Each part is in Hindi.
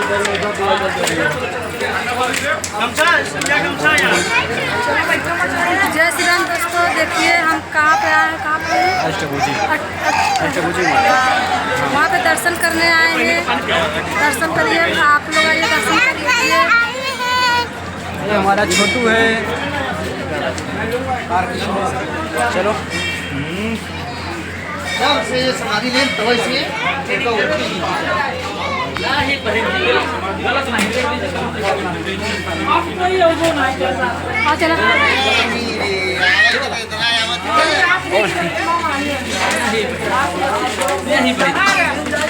जय श्री राम दोस्तों, देखिए हम कहाँ पे आए हैं, कहाँ पे अष्टभुजी वहाँ पे दर्शन करने आए हैं। दर्शन करिए, आप लोग आइए दर्शन करिए। ये हमारा छोटू है। चलो से समाधि लें तो इसलिए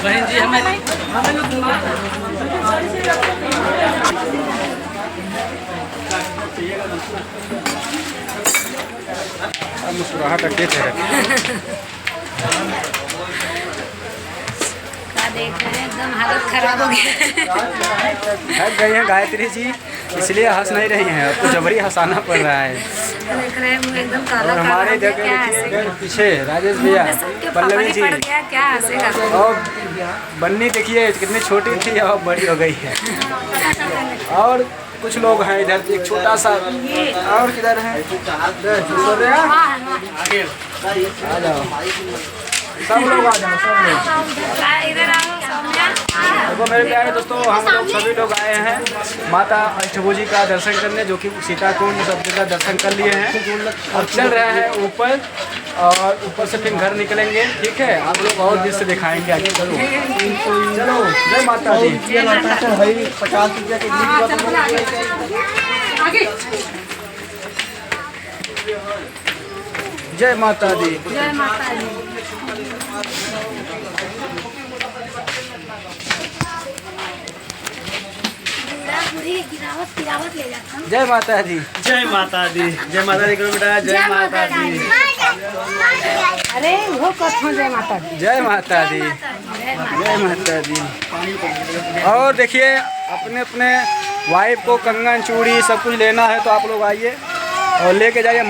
बहन जी हमें मुस्कुराहट अड्डे थे देख रहे हैं, एकदम हालत खराब हो गया। हट गई हैं गायत्री जी, इसलिए हंस नहीं रही हैं, आपको जबरी हंसाना पड़ रहा है। देख रहे हैं मुँह एकदम काला और हमारे जगह पीछे राजेश भैया, पल्लवी जी क्या हंसेगा। और बन्नी देखिए कितनी छोटी थी और बड़ी हो गई है। और कुछ लोग हैं इधर, एक छोटा सा और किधर है, आ जाओ सब लोग, आ जाओ सब लोग। इधर आओ सौम्या। देखो मेरे प्यारे दोस्तों, हम लोग सभी लोग आए हैं माता अष्टभुजी का दर्शन करने, जो कि सीताकुंड सब जगह दर्शन कर लिए हैं। अब चल रहे हैं ऊपर, और ऊपर से फिर घर निकलेंगे। ठीक है, आप लोग और दृश्य दिखाएंगे आगे। चलो चलो, जय माता दी। 50 रुपया के जय माता दी। जय माता दी। जय माता दी। जय माता दी। जय माता दी करो बेटा। जय माता दी। अरे वो कथों जय माता दी। जय माता दी। जय माता दी। और देखिए अपने अपने वाइफ को कंगन चूड़ी सब कुछ लेना है तो आप लोग आइए और लेके जाइए।